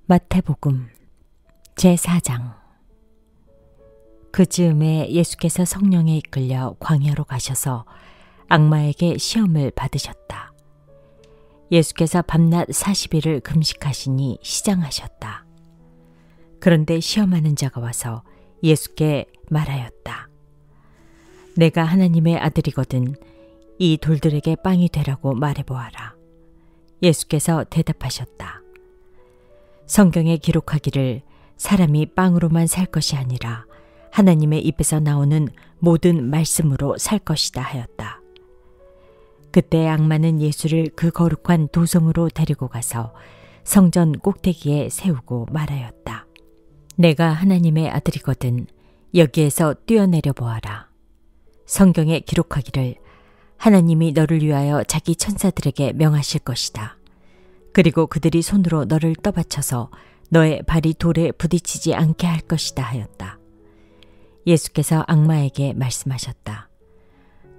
마태복음 제4장. 그 즈음에 예수께서 성령에 이끌려 광야로 가셔서 악마에게 시험을 받으셨다. 예수께서 밤낮 40일을 금식하시니 시장하셨다. 그런데 시험하는 자가 와서 예수께 말하였다. 내가 하나님의 아들이거든 이 돌들에게 빵이 되라고 말해보아라. 예수께서 대답하셨다. 성경에 기록하기를 사람이 빵으로만 살 것이 아니라 하나님의 입에서 나오는 모든 말씀으로 살 것이다 하였다. 그때 악마는 예수를 그 거룩한 도성으로 데리고 가서 성전 꼭대기에 세우고 말하였다. 내가 하나님의 아들이거든 여기에서 뛰어내려 보아라. 성경에 기록하기를 하나님이 너를 위하여 자기 천사들에게 명하실 것이다. 그리고 그들이 손으로 너를 떠받쳐서 너의 발이 돌에 부딪히지 않게 할 것이다 하였다. 예수께서 악마에게 말씀하셨다.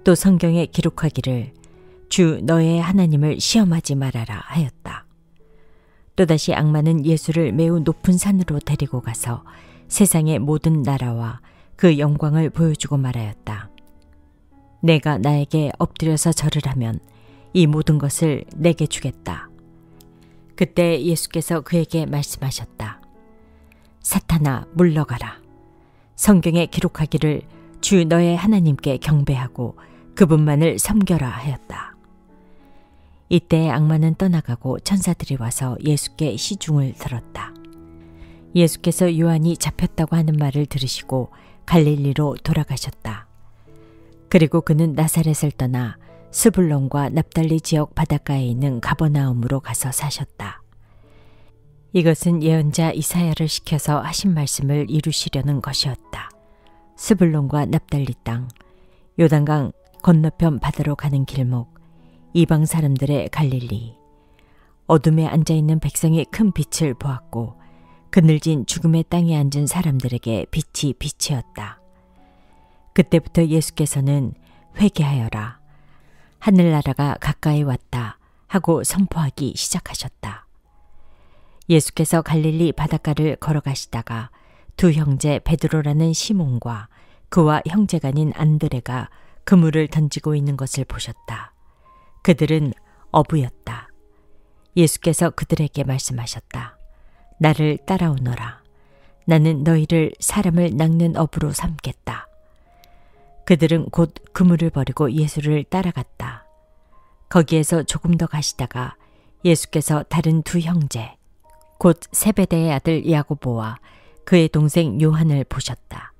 또 성경에 기록하기를 주 너의 하나님을 시험하지 말아라 하였다. 또다시 악마는 예수를 매우 높은 산으로 데리고 가서 세상의 모든 나라와 그 영광을 보여주고 말하였다. 내가 나에게 엎드려서 절을 하면 이 모든 것을 내게 주겠다. 그때 예수께서 그에게 말씀하셨다. 사탄아 물러가라. 성경에 기록하기를 주 너의 하나님께 경배하고 그분만을 섬겨라 하였다. 이때 악마는 떠나가고 천사들이 와서 예수께 시중을 들었다. 예수께서 요한이 잡혔다고 하는 말을 들으시고 갈릴리로 돌아가셨다. 그리고 그는 나사렛을 떠나 스불론과 납달리 지역 바닷가에 있는 가버나움으로 가서 사셨다. 이것은 예언자 이사야를 시켜서 하신 말씀을 이루시려는 것이었다. 스불론과 납달리 땅, 요단강 건너편 바다로 가는 길목, 이방 사람들의 갈릴리. 어둠에 앉아있는 백성이 큰 빛을 보았고 그늘진 죽음의 땅에 앉은 사람들에게 빛이 빛이었다. 그때부터 예수께서는 회개하여라. 하늘나라가 가까이 왔다 하고 선포하기 시작하셨다. 예수께서 갈릴리 바닷가를 걸어가시다가 두 형제 베드로라는 시몬과 그와 형제가 아닌 안드레가 그물을 던지고 있는 것을 보셨다. 그들은 어부였다. 예수께서 그들에게 말씀하셨다. 나를 따라오너라. 나는 너희를 사람을 낚는 어부로 삼겠다. 그들은 곧 그물을 버리고 예수를 따라갔다. 거기에서 조금 더 가시다가 예수께서 다른 두 형제, 곧 세베대의 아들 야고보와 그의 동생 요한을 보셨다.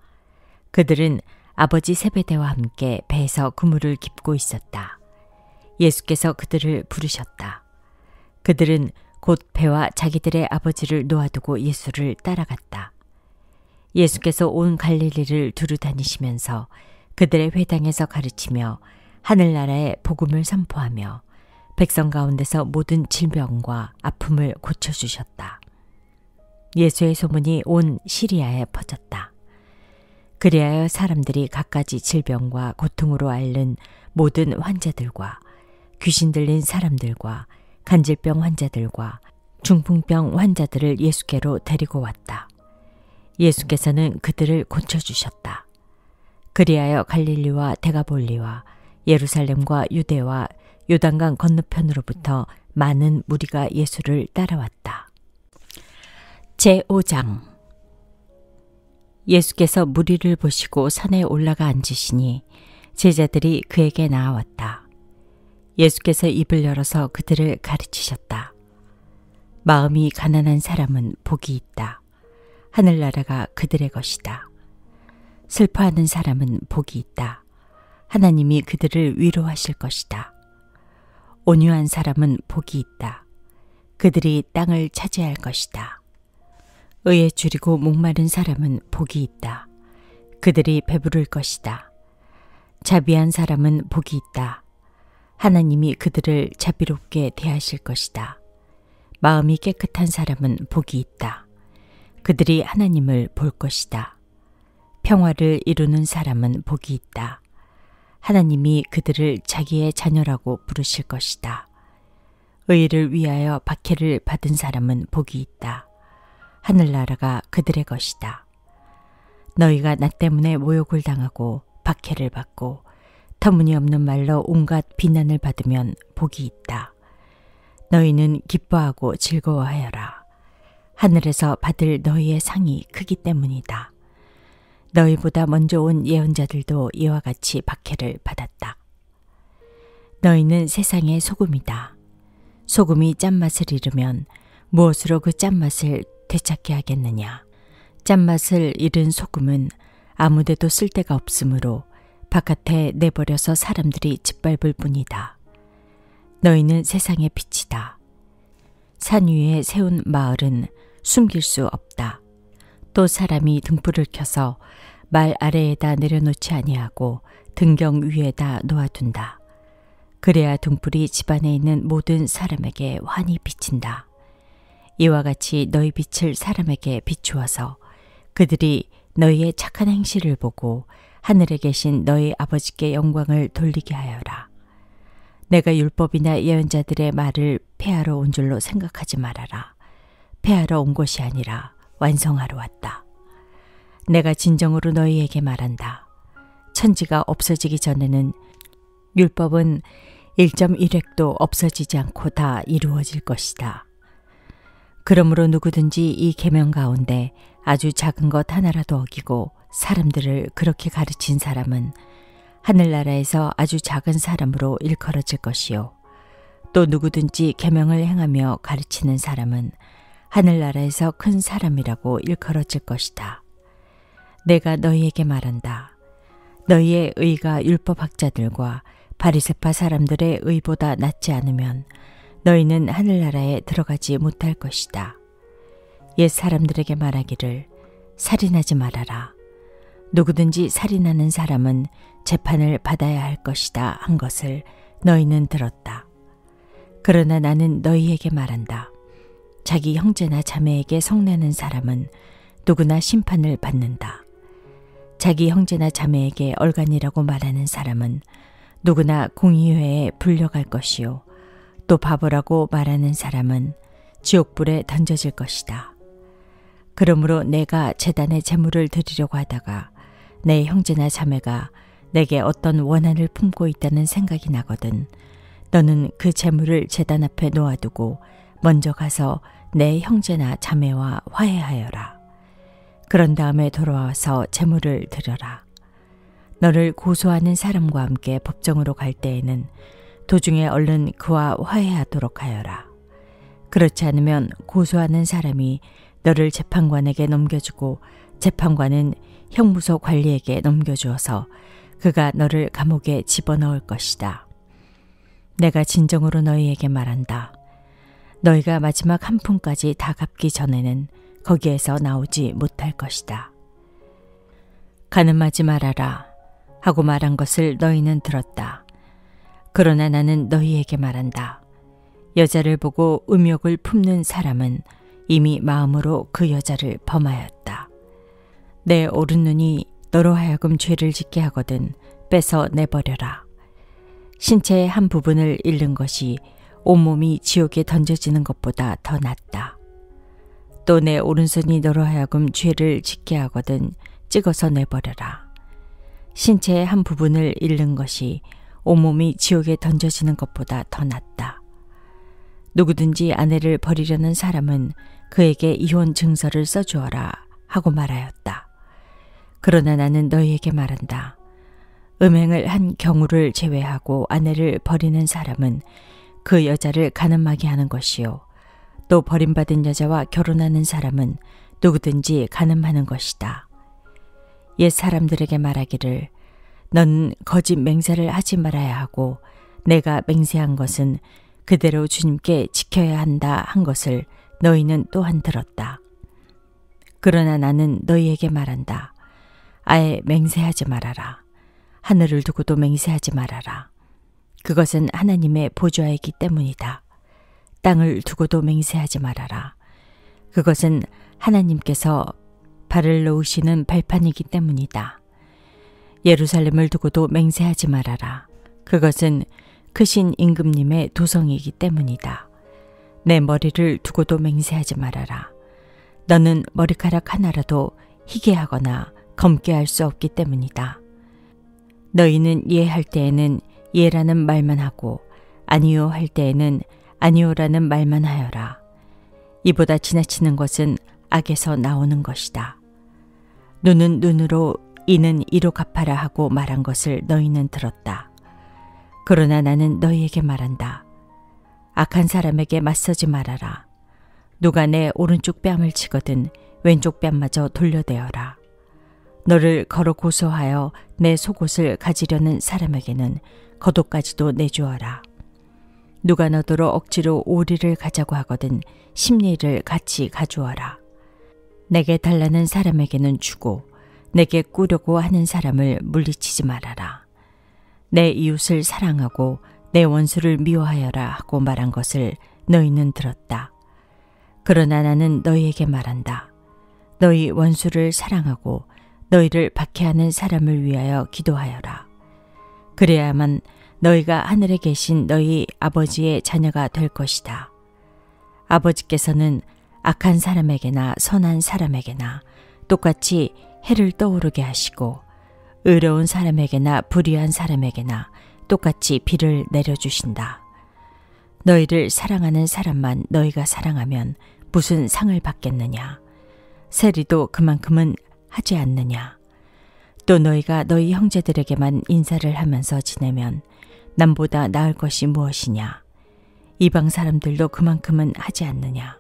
그들은 아버지 세베대와 함께 배에서 그물을 깁고 있었다. 예수께서 그들을 부르셨다. 그들은 곧 배와 자기들의 아버지를 놓아두고 예수를 따라갔다. 예수께서 온 갈릴리를 두루 다니시면서 그들의 회당에서 가르치며 하늘나라의 복음을 선포하며 백성 가운데서 모든 질병과 아픔을 고쳐주셨다. 예수의 소문이 온 시리아에 퍼졌다. 그리하여 사람들이 갖가지 질병과 고통으로 앓는 모든 환자들과 귀신 들린 사람들과 간질병 환자들과 중풍병 환자들을 예수께로 데리고 왔다. 예수께서는 그들을 고쳐주셨다. 그리하여 갈릴리와 데가볼리와 예루살렘과 유대와 요단강 건너편으로부터 많은 무리가 예수를 따라왔다. 제5장. 예수께서 무리를 보시고 산에 올라가 앉으시니 제자들이 그에게 나아왔다. 예수께서 입을 열어서 그들을 가르치셨다. 마음이 가난한 사람은 복이 있다. 하늘나라가 그들의 것이다. 슬퍼하는 사람은 복이 있다. 하나님이 그들을 위로하실 것이다. 온유한 사람은 복이 있다. 그들이 땅을 차지할 것이다. 의에 줄이고 목마른 사람은 복이 있다. 그들이 배부를 것이다. 자비한 사람은 복이 있다. 하나님이 그들을 자비롭게 대하실 것이다. 마음이 깨끗한 사람은 복이 있다. 그들이 하나님을 볼 것이다. 평화를 이루는 사람은 복이 있다. 하나님이 그들을 자기의 자녀라고 부르실 것이다. 의를 위하여 박해를 받은 사람은 복이 있다. 하늘나라가 그들의 것이다. 너희가 나 때문에 모욕을 당하고 박해를 받고 터무니없는 말로 온갖 비난을 받으면 복이 있다. 너희는 기뻐하고 즐거워하여라. 하늘에서 받을 너희의 상이 크기 때문이다. 너희보다 먼저 온 예언자들도 이와 같이 박해를 받았다. 너희는 세상의 소금이다. 소금이 짠맛을 잃으면 무엇으로 그 짠맛을 되찾게 하겠느냐. 짠맛을 잃은 소금은 아무데도 쓸 데가 없으므로 바깥에 내버려서 사람들이 짓밟을 뿐이다. 너희는 세상의 빛이다. 산 위에 세운 마을은 숨길 수 없다. 또 사람이 등불을 켜서 말 아래에다 내려놓지 아니하고 등경 위에다 놓아둔다. 그래야 등불이 집안에 있는 모든 사람에게 환히 비친다. 이와 같이 너희 빛을 사람에게 비추어서 그들이 너희의 착한 행실을 보고 하늘에 계신 너희 아버지께 영광을 돌리게 하여라. 내가 율법이나 예언자들의 말을 폐하러 온 줄로 생각하지 말아라. 폐하러 온 것이 아니라 완성하러 왔다. 내가 진정으로 너희에게 말한다. 천지가 없어지기 전에는 율법은 1.1획도 없어지지 않고 다 이루어질 것이다. 그러므로 누구든지 이 계명 가운데 아주 작은 것 하나라도 어기고 사람들을 그렇게 가르친 사람은 하늘나라에서 아주 작은 사람으로 일컬어질 것이요. 또 누구든지 계명을 행하며 가르치는 사람은 하늘나라에서 큰 사람이라고 일컬어질 것이다. 내가 너희에게 말한다. 너희의 의가 율법학자들과 바리새파 사람들의 의보다 낫지 않으면 너희는 하늘나라에 들어가지 못할 것이다. 옛 사람들에게 말하기를 살인하지 말아라. 누구든지 살인하는 사람은 재판을 받아야 할 것이다 한 것을 너희는 들었다. 그러나 나는 너희에게 말한다. 자기 형제나 자매에게 성내는 사람은 누구나 심판을 받는다. 자기 형제나 자매에게 얼간이라고 말하는 사람은 누구나 공의회에 불려갈 것이요. 또 바보라고 말하는 사람은 지옥불에 던져질 것이다. 그러므로 내가 제단에 제물을 드리려고 하다가 내 형제나 자매가 내게 어떤 원한을 품고 있다는 생각이 나거든 너는 그 제물을 제단 앞에 놓아두고 먼저 가서 내 형제나 자매와 화해하여라. 그런 다음에 돌아와서 제물을 드려라. 너를 고소하는 사람과 함께 법정으로 갈 때에는 도중에 얼른 그와 화해하도록 하여라. 그렇지 않으면 고소하는 사람이 너를 재판관에게 넘겨주고 재판관은 형무소 관리에게 넘겨주어서 그가 너를 감옥에 집어넣을 것이다. 내가 진정으로 너희에게 말한다. 너희가 마지막 한 푼까지 다 갚기 전에는 거기에서 나오지 못할 것이다. 가늠하지 말아라 하고 말한 것을 너희는 들었다. 그러나 나는 너희에게 말한다. 여자를 보고 음욕을 품는 사람은 이미 마음으로 그 여자를 범하였다. 내 오른눈이 너로 하여금 죄를 짓게 하거든 빼서 내버려라. 신체의 한 부분을 잃는 것이 온몸이 지옥에 던져지는 것보다 더 낫다. 또 내 오른손이 너로 하여금 죄를 짓게 하거든 찍어서 내버려라. 신체의 한 부분을 잃는 것이 온몸이 지옥에 던져지는 것보다 더 낫다. 누구든지 아내를 버리려는 사람은 그에게 이혼 증서를 써주어라 하고 말하였다. 그러나 나는 너희에게 말한다. 음행을 한 경우를 제외하고 아내를 버리는 사람은 그 여자를 가늠하게 하는 것이요. 또 버림받은 여자와 결혼하는 사람은 누구든지 가늠하는 것이다. 옛 사람들에게 말하기를 너는 거짓 맹세를 하지 말아야 하고 내가 맹세한 것은 그대로 주님께 지켜야 한다 한 것을 너희는 또한 들었다. 그러나 나는 너희에게 말한다. 아예 맹세하지 말아라. 하늘을 두고도 맹세하지 말아라. 그것은 하나님의 보좌이기 때문이다. 땅을 두고도 맹세하지 말아라. 그것은 하나님께서 발을 놓으시는 발판이기 때문이다. 예루살렘을 두고도 맹세하지 말아라. 그것은 크신 임금님의 도성이기 때문이다. 내 머리를 두고도 맹세하지 말아라. 너는 머리카락 하나라도 희게 하거나 검게 할 수 없기 때문이다. 너희는 예 할 때에는 예라는 말만 하고 아니요 할 때에는 아니요라는 말만 하여라. 이보다 지나치는 것은 악에서 나오는 것이다. 눈은 눈으로 이는 이로 갚아라 하고 말한 것을 너희는 들었다. 그러나 나는 너희에게 말한다. 악한 사람에게 맞서지 말아라. 누가 내 오른쪽 뺨을 치거든 왼쪽 뺨마저 돌려대어라. 너를 걸어 고소하여 내 속옷을 가지려는 사람에게는 겉옷까지도 내주어라. 누가 너더러 억지로 오리를 가자고 하거든 심리를 같이 가주어라. 내게 달라는 사람에게는 주고 내게 꾸려고 하는 사람을 물리치지 말아라. 내 이웃을 사랑하고 내 원수를 미워하여라 하고 말한 것을 너희는 들었다. 그러나 나는 너희에게 말한다. 너희 원수를 사랑하고 너희를 박해하는 사람을 위하여 기도하여라. 그래야만 너희가 하늘에 계신 너희 아버지의 자녀가 될 것이다. 아버지께서는 악한 사람에게나 선한 사람에게나 똑같이 해를 떠오르게 하시고 의로운 사람에게나 불의한 사람에게나 똑같이 비를 내려주신다. 너희를 사랑하는 사람만 너희가 사랑하면 무슨 상을 받겠느냐? 세리도 그만큼은 하지 않느냐? 또 너희가 너희 형제들에게만 인사를 하면서 지내면 남보다 나을 것이 무엇이냐? 이방 사람들도 그만큼은 하지 않느냐?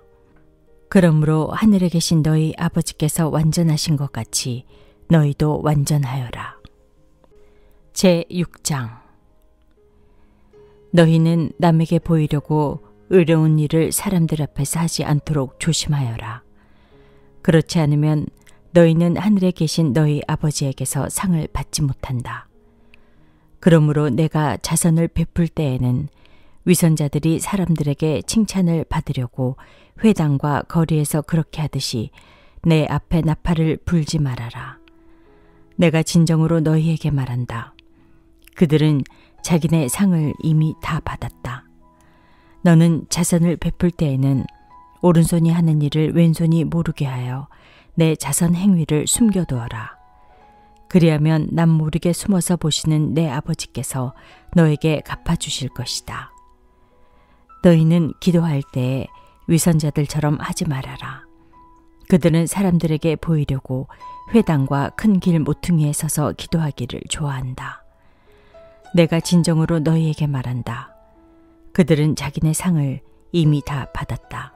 그러므로 하늘에 계신 너희 아버지께서 완전하신 것 같이 너희도 완전하여라. 제6장. 너희는 남에게 보이려고 의로운 일을 사람들 앞에서 하지 않도록 조심하여라. 그렇지 않으면 너희는 하늘에 계신 너희 아버지에게서 상을 받지 못한다. 그러므로 내가 자선을 베풀 때에는 위선자들이 사람들에게 칭찬을 받으려고 회당과 거리에서 그렇게 하듯이 내 앞에 나팔을 불지 말아라. 내가 진정으로 너희에게 말한다. 그들은 자기네 상을 이미 다 받았다. 너는 자선을 베풀 때에는 오른손이 하는 일을 왼손이 모르게 하여 내 자선 행위를 숨겨두어라. 그리하면 남 모르게 숨어서 보시는 내 아버지께서 너에게 갚아주실 것이다. 너희는 기도할 때에 위선자들처럼 하지 말아라. 그들은 사람들에게 보이려고 회당과 큰 길 모퉁이에 서서 기도하기를 좋아한다. 내가 진정으로 너희에게 말한다. 그들은 자기네 상을 이미 다 받았다.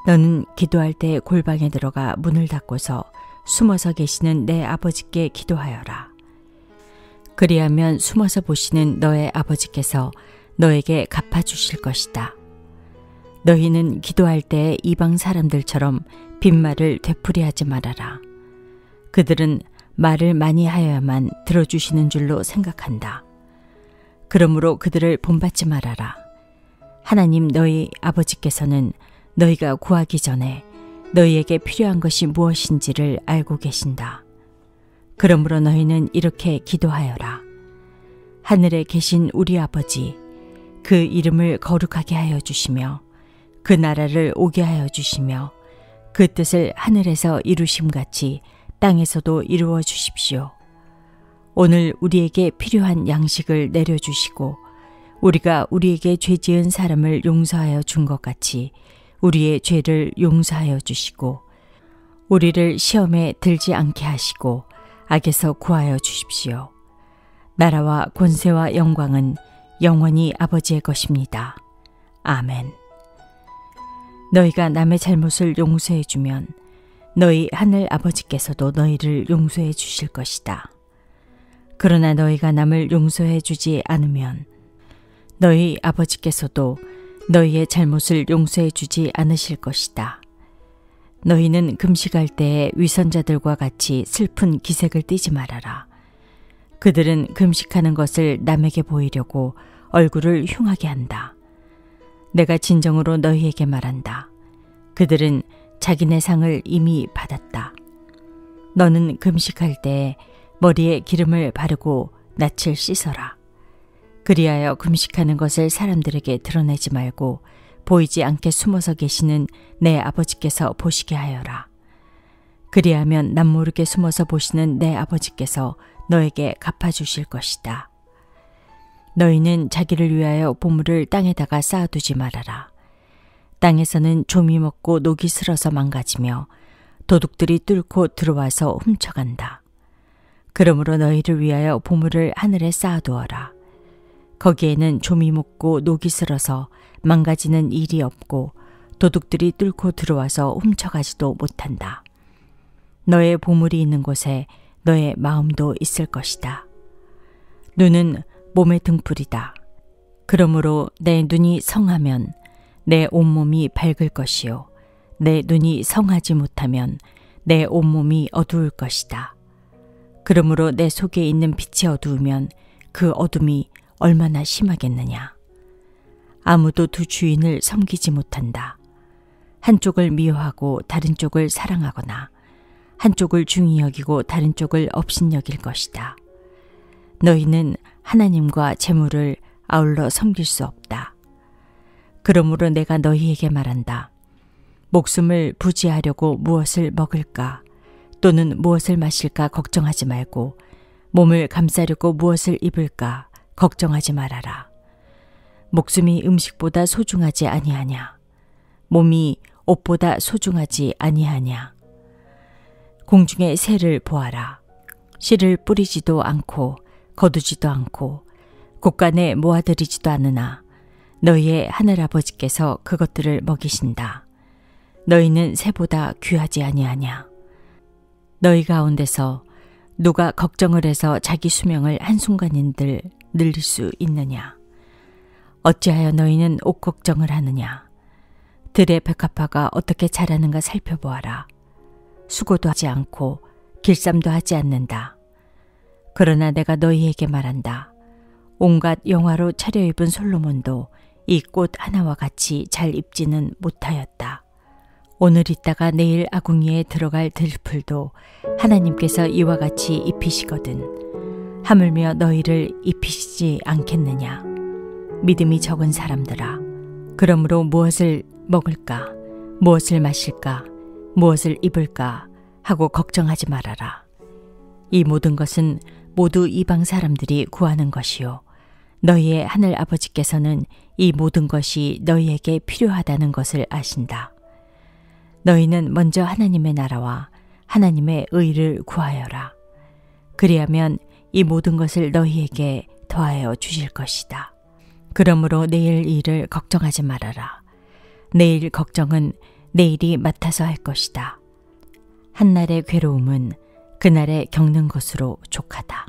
너는 기도할 때 골방에 들어가 문을 닫고서 숨어서 계시는 내 아버지께 기도하여라. 그리하면 숨어서 보시는 너의 아버지께서 너에게 갚아주실 것이다. 너희는 기도할 때 이방 사람들처럼 빈말을 되풀이하지 말아라. 그들은 말을 많이 하여야만 들어주시는 줄로 생각한다. 그러므로 그들을 본받지 말아라. 하나님 너희 아버지께서는 너희가 구하기 전에 너희에게 필요한 것이 무엇인지를 알고 계신다. 그러므로 너희는 이렇게 기도하여라. 하늘에 계신 우리 아버지, 그 이름을 거룩하게 하여 주시며 그 나라를 오게 하여 주시며 그 뜻을 하늘에서 이루심같이 땅에서도 이루어 주십시오. 오늘 우리에게 필요한 양식을 내려주시고 우리가 우리에게 죄 지은 사람을 용서하여 준 것 같이 우리의 죄를 용서하여 주시고 우리를 시험에 들지 않게 하시고 악에서 구하여 주십시오. 나라와 권세와 영광은 영원히 아버지의 것입니다. 아멘. 너희가 남의 잘못을 용서해 주면 너희 하늘 아버지께서도 너희를 용서해 주실 것이다. 그러나 너희가 남을 용서해 주지 않으면 너희 아버지께서도 너희의 잘못을 용서해 주지 않으실 것이다. 너희는 금식할 때에 위선자들과 같이 슬픈 기색을 띠지 말아라. 그들은 금식하는 것을 남에게 보이려고 얼굴을 흉하게 한다. 내가 진정으로 너희에게 말한다. 그들은 자기네 상을 이미 받았다. 너는 금식할 때에 머리에 기름을 바르고 낯을 씻어라. 그리하여 금식하는 것을 사람들에게 드러내지 말고 보이지 않게 숨어서 계시는 내 아버지께서 보시게 하여라. 그리하면 남모르게 숨어서 보시는 내 아버지께서 너에게 갚아주실 것이다. 너희는 자기를 위하여 보물을 땅에다가 쌓아두지 말아라. 땅에서는 좀이 먹고 녹이 슬어서 망가지며 도둑들이 뚫고 들어와서 훔쳐간다. 그러므로 너희를 위하여 보물을 하늘에 쌓아두어라. 거기에는 좀이 먹고 녹이 슬어서 망가지는 일이 없고 도둑들이 뚫고 들어와서 훔쳐가지도 못한다. 너의 보물이 있는 곳에 너의 마음도 있을 것이다. 눈은 몸의 등불이다. 그러므로 내 눈이 성하면 내 온몸이 밝을 것이요 내 눈이 성하지 못하면 내 온몸이 어두울 것이다. 그러므로 내 속에 있는 빛이 어두우면 그 어둠이 얼마나 심하겠느냐. 아무도 두 주인을 섬기지 못한다. 한쪽을 미워하고 다른 쪽을 사랑하거나 한쪽을 중히 여기고 다른 쪽을 업신여길 것이다. 너희는 하나님과 재물을 아울러 섬길 수 없다. 그러므로 내가 너희에게 말한다. 목숨을 부지하려고 무엇을 먹을까 또는 무엇을 마실까 걱정하지 말고 몸을 감싸려고 무엇을 입을까 걱정하지 말아라. 목숨이 음식보다 소중하지 아니하냐. 몸이 옷보다 소중하지 아니하냐. 공중의 새를 보아라. 씨를 뿌리지도 않고 거두지도 않고 곳간에 모아들이지도 않으나 너희의 하늘아버지께서 그것들을 먹이신다. 너희는 새보다 귀하지 아니하냐. 너희 가운데서 누가 걱정을 해서 자기 수명을 한순간인들 늘릴 수 있느냐. 어찌하여 너희는 옷 걱정을 하느냐. 들의 백합화가 어떻게 자라는가 살펴보아라. 수고도 하지 않고 길쌈도 하지 않는다. 그러나 내가 너희에게 말한다. 온갖 영화로 차려입은 솔로몬도 이 꽃 하나와 같이 잘 입지는 못하였다. 오늘 있다가 내일 아궁이에 들어갈 들풀도 하나님께서 이와 같이 입히시거든. 하물며 너희를 입히시지 않겠느냐. 믿음이 적은 사람들아. 그러므로 무엇을 먹을까, 무엇을 마실까, 무엇을 입을까 하고 걱정하지 말아라. 이 모든 것은 모두 이방 사람들이 구하는 것이요 너희의 하늘 아버지께서는 이 모든 것이 너희에게 필요하다는 것을 아신다. 너희는 먼저 하나님의 나라와 하나님의 의를 구하여라. 그리하면 이 모든 것을 너희에게 더하여 주실 것이다. 그러므로 내일 일을 걱정하지 말아라. 내일 걱정은 내일이 맡아서 할 것이다. 한날의 괴로움은 그날에 겪는 것으로 족하다.